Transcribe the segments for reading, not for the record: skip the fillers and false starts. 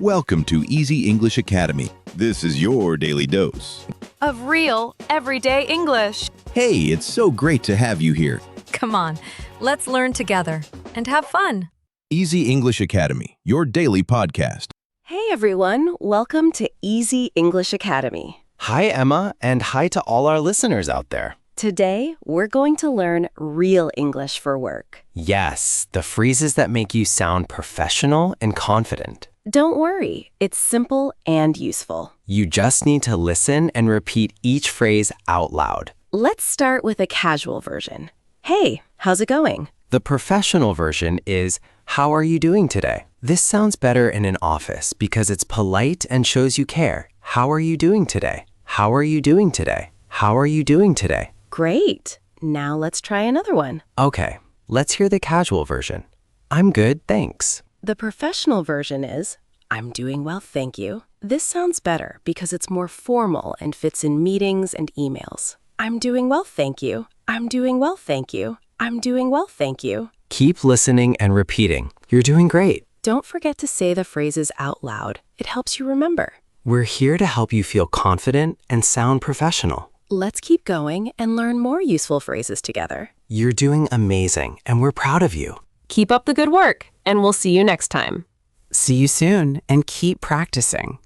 Welcome to Easy English Academy. This is your daily dose of real, everyday English. Hey, it's so great to have you here. Come on, let's learn together and have fun. Easy English Academy, your daily podcast. Hey everyone, welcome to Easy English Academy. Hi, Emma, and hi to all our listeners out there. Today, we're going to learn real English for work. Yes, the phrases that make you sound professional and confident. Don't worry, it's simple and useful. You just need to listen and repeat each phrase out loud. Let's start with a casual version. Hey, how's it going? The professional version is, how are you doing today? This sounds better in an office because it's polite and shows you care. How are you doing today? How are you doing today? How are you doing today? Great. Now let's try another one. Okay, let's hear the casual version. I'm good, thanks. The professional version is, I'm doing well, thank you. This sounds better because it's more formal and fits in meetings and emails. I'm doing well, thank you. I'm doing well, thank you. I'm doing well, thank you. Keep listening and repeating. You're doing great. Don't forget to say the phrases out loud. It helps you remember. We're here to help you feel confident and sound professional. Let's keep going and learn more useful phrases together. You're doing amazing, and we're proud of you. Keep up the good work, and we'll see you next time. See you soon, and keep practicing.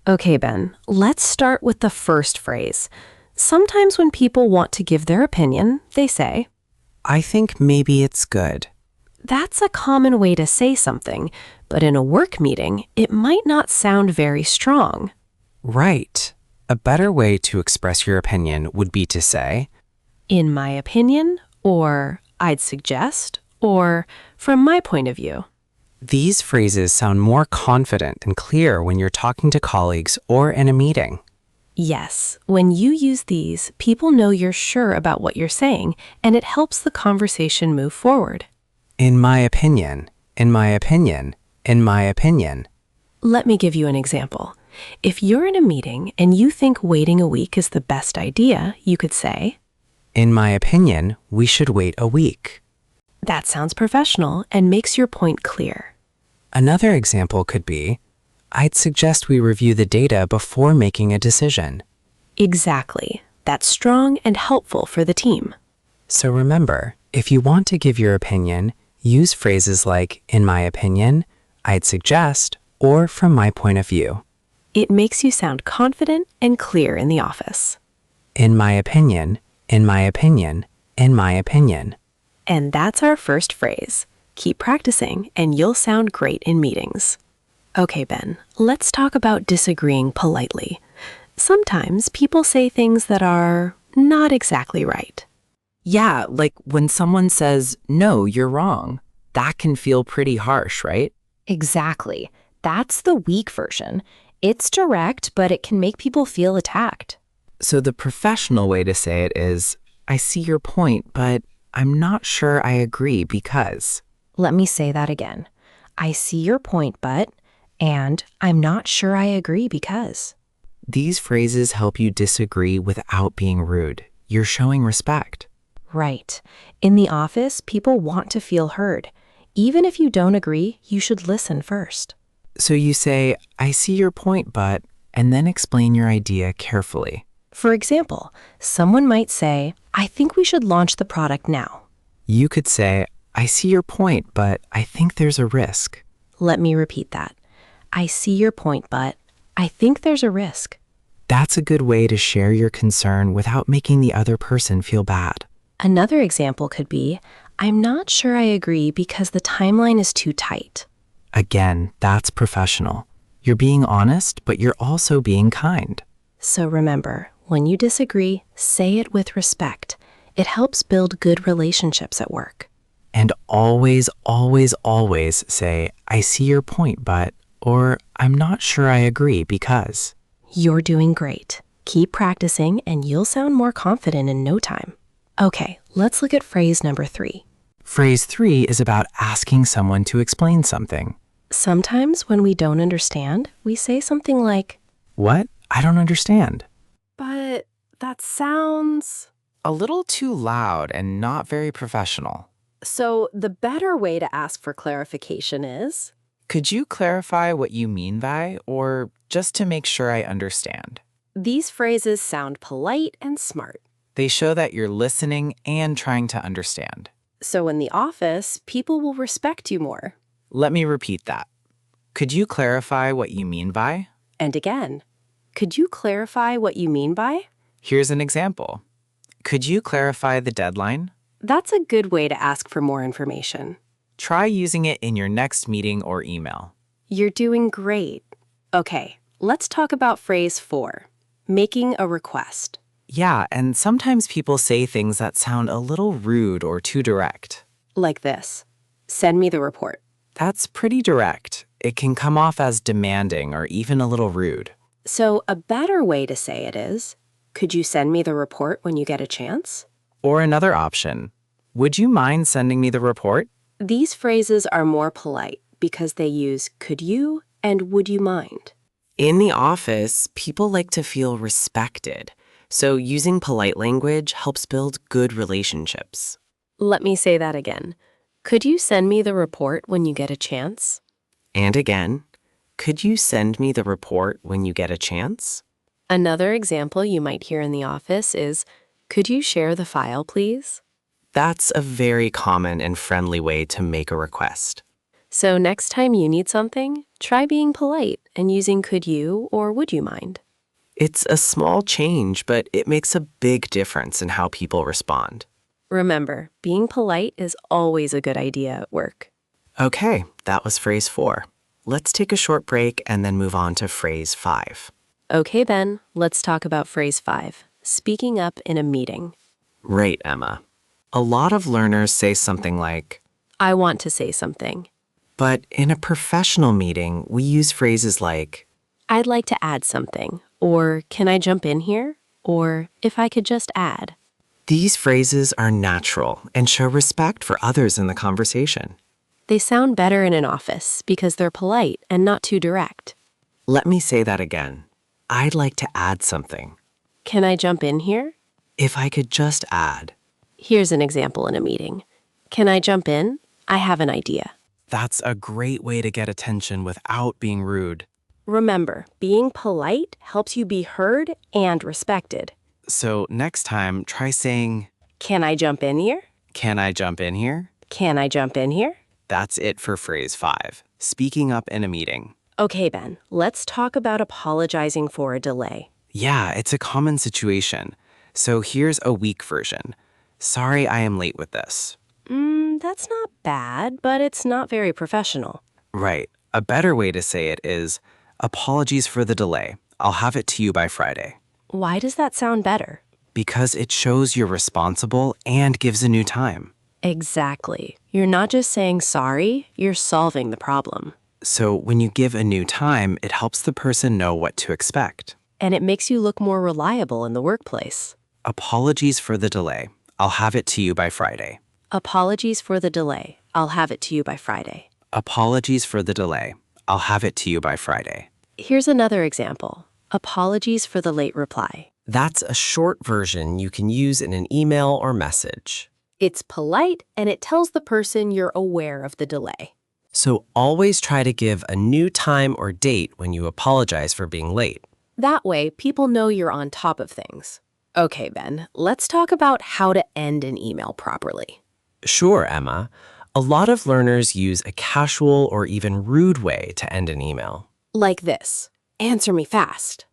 Okay, Ben, let's start with the first phrase. Sometimes when people want to give their opinion, they say, I think maybe it's good. That's a common way to say something, but in a work meeting, it might not sound very strong. Right. A better way to express your opinion would be to say, in my opinion, or I'd suggest, or from my point of view. These phrases sound more confident and clear when you're talking to colleagues or in a meeting. Yes, when you use these, people know you're sure about what you're saying, and it helps the conversation move forward. In my opinion, in my opinion, in my opinion. Let me give you an example. If you're in a meeting and you think waiting a week is the best idea, you could say, in my opinion, we should wait a week. That sounds professional and makes your point clear. Another example could be, I'd suggest we review the data before making a decision. Exactly. That's strong and helpful for the team. So remember, if you want to give your opinion, use phrases like, in my opinion, I'd suggest, or from my point of view. It makes you sound confident and clear in the office. In my opinion, in my opinion, in my opinion. And that's our first phrase. Keep practicing and you'll sound great in meetings. Okay, Ben, let's talk about disagreeing politely. Sometimes people say things that are not exactly right. Yeah, like when someone says, no, you're wrong. That can feel pretty harsh, right? Exactly. That's the weak version. It's direct, but it can make people feel attacked. So the professional way to say it is, I see your point, but I'm not sure I agree because. Let me say that again. I see your point, but, and I'm not sure I agree because. These phrases help you disagree without being rude. You're showing respect. Right. In the office, people want to feel heard. Even if you don't agree, you should listen first. So you say, I see your point, but, and then explain your idea carefully. For example, someone might say, I think we should launch the product now. You could say, I see your point, but I think there's a risk. Let me repeat that. I see your point, but I think there's a risk. That's a good way to share your concern without making the other person feel bad. Another example could be, I'm not sure I agree because the timeline is too tight. Again, that's professional. You're being honest, but you're also being kind. So remember, when you disagree, say it with respect. It helps build good relationships at work. And always, always, always say, I see your point, but, or I'm not sure I agree because. You're doing great. Keep practicing and you'll sound more confident in no time. Okay, let's look at phrase number 3. Phrase 3 is about asking someone to explain something. Sometimes when we don't understand, we say something like, What? I don't understand. But that sounds... A little too loud and not very professional. So the better way to ask for clarification is, Could you clarify what you mean by, or just to make sure I understand? These phrases sound polite and smart. They show that you're listening and trying to understand. So in the office, people will respect you more. Let me repeat that. Could you clarify what you mean by? And again, could you clarify what you mean by? Here's an example. Could you clarify the deadline? That's a good way to ask for more information. Try using it in your next meeting or email. You're doing great. Okay, let's talk about phrase 4, making a request. Yeah, and sometimes people say things that sound a little rude or too direct. Like this, send me the report. That's pretty direct. It can come off as demanding or even a little rude. So a better way to say it is, could you send me the report when you get a chance? Or another option, would you mind sending me the report? These phrases are more polite because they use could you and would you mind. In the office, people like to feel respected, so using polite language helps build good relationships. Let me say that again. Could you send me the report when you get a chance? And again, could you send me the report when you get a chance? Another example you might hear in the office is, could you share the file, please? That's a very common and friendly way to make a request. So next time you need something, try being polite and using could you or would you mind. It's a small change, but it makes a big difference in how people respond. Remember, being polite is always a good idea at work. Okay, that was phrase 4. Let's take a short break and then move on to phrase 5. Okay, Ben, let's talk about phrase 5, speaking up in a meeting. Right, Emma. A lot of learners say something like, I want to say something. but in a professional meeting, we use phrases like, I'd like to add something, or can I jump in here, or if I could just add. these phrases are natural and show respect for others in the conversation. They sound better in an office because they're polite and not too direct. Let me say that again. I'd like to add something. Can I jump in here? If I could just add. Here's an example in a meeting. Can I jump in? I have an idea. That's a great way to get attention without being rude. Remember, being polite helps you be heard and respected. So next time, try saying, Can I jump in here? can I jump in here? Can I jump in here? That's it for phrase 5, speaking up in a meeting. Okay, Ben, let's talk about apologizing for a delay. Yeah, it's a common situation. So here's a weak version. Sorry I am late with this. That's not bad, but it's not very professional. Right. A better way to say it is, apologies for the delay. I'll have it to you by Friday. Why does that sound better? Because it shows you're responsible and gives a new time. Exactly. You're not just saying sorry, you're solving the problem. So when you give a new time, it helps the person know what to expect. And it makes you look more reliable in the workplace. Apologies for the delay. I'll have it to you by Friday. Apologies for the delay. I'll have it to you by Friday. Apologies for the delay. I'll have it to you by Friday. Here's another example. Apologies for the late reply. That's a short version you can use in an email or message. It's polite and it tells the person you're aware of the delay. So always try to give a new time or date when you apologize for being late. That way, people know you're on top of things. Okay, Ben, let's talk about how to end an email properly. Sure, Emma. A lot of learners use a casual or even rude way to end an email. Like this. Answer me fast.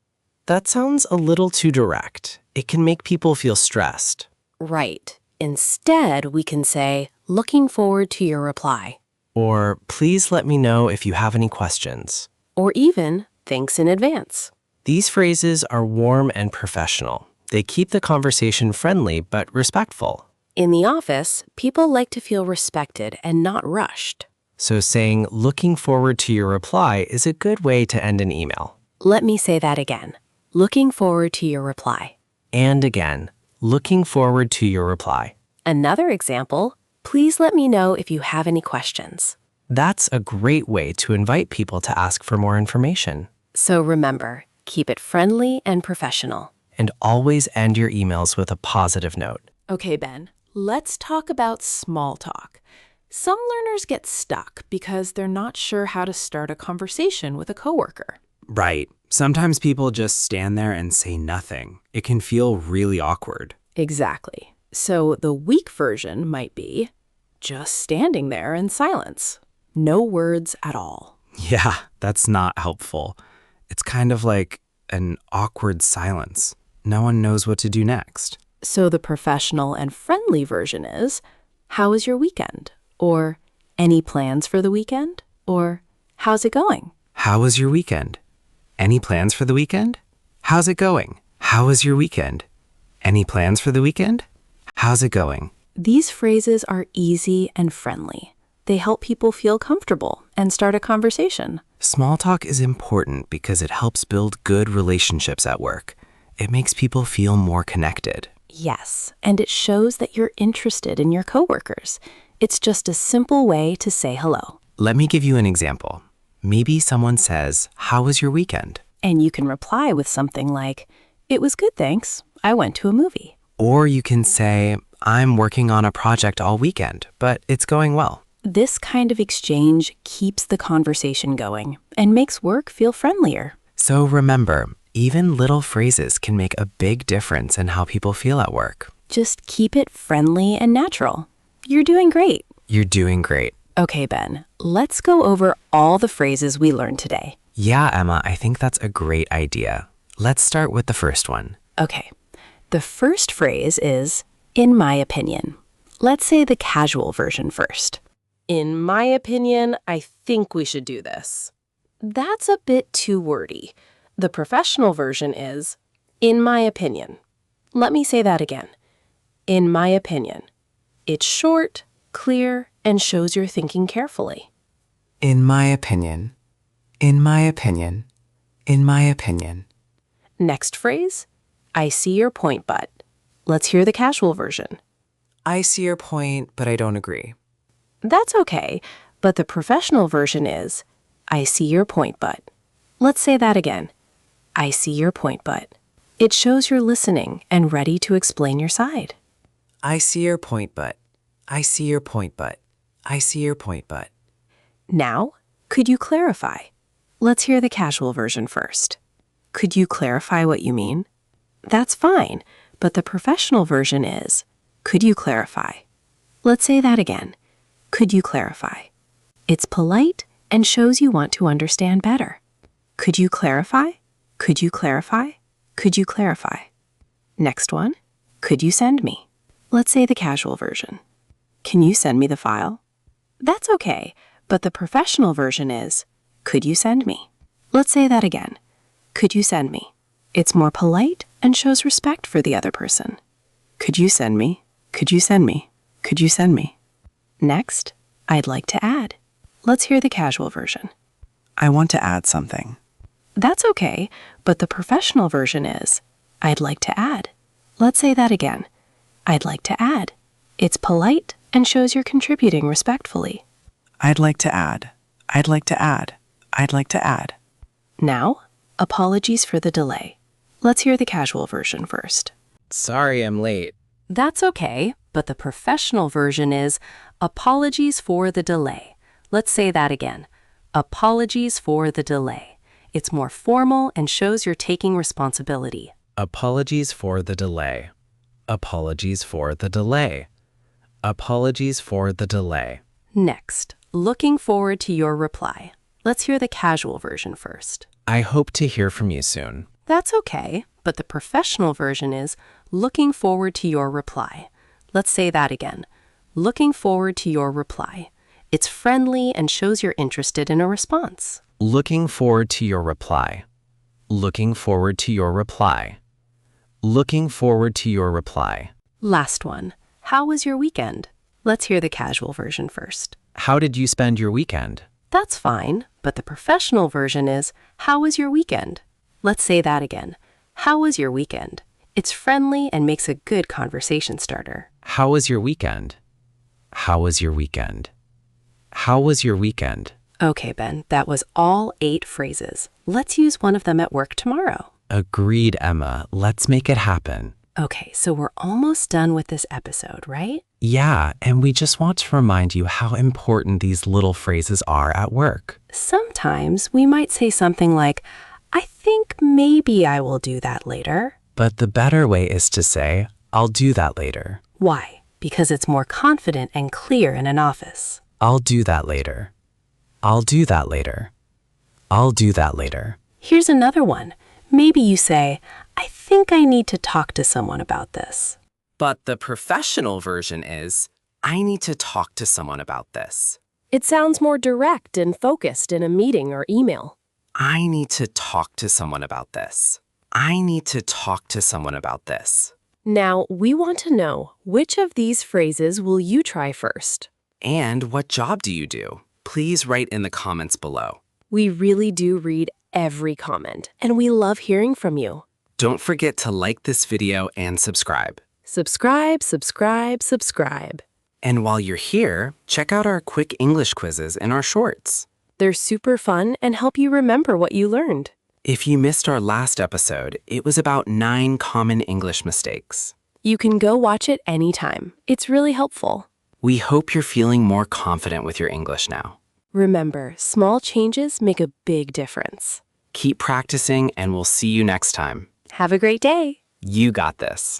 That sounds a little too direct. It can make people feel stressed. Right. Instead, we can say, looking forward to your reply. Or, please let me know if you have any questions. Or even, thanks in advance. These phrases are warm and professional. They keep the conversation friendly but respectful. In the office, people like to feel respected and not rushed. So saying, looking forward to your reply is a good way to end an email. Let me say that again. Looking forward to your reply. And again, looking forward to your reply. Another example, please let me know if you have any questions. That's a great way to invite people to ask for more information. So remember, keep it friendly and professional. And always end your emails with a positive note. Okay, Ben, let's talk about small talk. Some learners get stuck because they're not sure how to start a conversation with a coworker. Right. Sometimes people just stand there and say nothing. It can feel really awkward. Exactly. So the weak version might be just standing there in silence. No words at all. Yeah, that's not helpful. It's kind of like an awkward silence. No one knows what to do next. So the professional and friendly version is, how was your weekend? Or, any plans for the weekend? Or, how's it going? How was your weekend? Any plans for the weekend? How's it going? How was your weekend? Any plans for the weekend? How's it going? These phrases are easy and friendly. They help people feel comfortable and start a conversation. Small talk is important because it helps build good relationships at work. It makes people feel more connected. Yes, and it shows that you're interested in your coworkers. It's just a simple way to say hello. Let me give you an example. Maybe someone says, "How was your weekend?" And you can reply with something like, "It was good, thanks. I went to a movie." Or you can say, "I'm working on a project all weekend, but it's going well." This kind of exchange keeps the conversation going and makes work feel friendlier. So remember, even little phrases can make a big difference in how people feel at work. Just keep it friendly and natural. You're doing great. You're doing great. Okay, Ben, let's go over all the phrases we learned today. Yeah, Emma, I think that's a great idea. Let's start with the first one. Okay, the first phrase is, in my opinion. Let's say the casual version first. In my opinion, I think we should do this. That's a bit too wordy. The professional version is, in my opinion. Let me say that again. In my opinion. It's short, clear, and shows you're thinking carefully. In my opinion. In my opinion. In my opinion. Next phrase, I see your point, but. Let's hear the casual version. I see your point, but I don't agree. That's okay, but the professional version is, I see your point, but. Let's say that again. I see your point, but. It shows you're listening and ready to explain your side. I see your point, but. I see your point, but. I see your point, but. Now, could you clarify? Let's hear the casual version first. Could you clarify what you mean? That's fine, but the professional version is, could you clarify? Let's say that again. Could you clarify? It's polite and shows you want to understand better. Could you clarify? Could you clarify? Could you clarify? Next one, could you send me? Let's say the casual version. Can you send me the file? That's okay, but the professional version is, could you send me? Let's say that again. Could you send me? It's more polite and shows respect for the other person. Could you send me? Could you send me? Could you send me? Next, I'd like to add. Let's hear the casual version. I want to add something. That's okay, but the professional version is, I'd like to add. Let's say that again. I'd like to add. It's polite and shows you're contributing respectfully. I'd like to add. I'd like to add. I'd like to add. Now, apologies for the delay. Let's hear the casual version first. Sorry I'm late. That's okay, but the professional version is, apologies for the delay. Let's say that again. Apologies for the delay. It's more formal and shows you're taking responsibility. Apologies for the delay. Apologies for the delay. Apologies for the delay. Next, looking forward to your reply. Let's hear the casual version first. I hope to hear from you soon. That's okay, but the professional version is, looking forward to your reply. Let's say that again. Looking forward to your reply. It's friendly and shows you're interested in a response. Looking forward to your reply. Looking forward to your reply. Looking forward to your reply. Last one. How was your weekend? Let's hear the casual version first. How did you spend your weekend? That's fine, but the professional version is, how was your weekend? Let's say that again. How was your weekend? It's friendly and makes a good conversation starter. How was your weekend? How was your weekend? How was your weekend? Okay, Ben, that was all 8 phrases. Let's use one of them at work tomorrow. Agreed, Emma. Let's make it happen. Okay, so we're almost done with this episode, right? Yeah, and we just want to remind you how important these little phrases are at work. Sometimes we might say something like, I think maybe I will do that later. But the better way is to say, I'll do that later. Why? Because it's more confident and clear in an office. I'll do that later. I'll do that later. I'll do that later. Here's another one. Maybe you say, I think I need to talk to someone about this. But the professional version is, I need to talk to someone about this. It sounds more direct and focused in a meeting or email. I need to talk to someone about this. I need to talk to someone about this. Now, we want to know, which of these phrases will you try first? And what job do you do? Please write in the comments below. We really do read every comment, and we love hearing from you. Don't forget to like this video and subscribe. Subscribe, subscribe, subscribe. And while you're here, check out our quick English quizzes in our shorts. They're super fun and help you remember what you learned. If you missed our last episode, it was about 9 common English mistakes. You can go watch it anytime. It's really helpful. We hope you're feeling more confident with your English now. Remember, small changes make a big difference. Keep practicing, and we'll see you next time. Have a great day. You got this.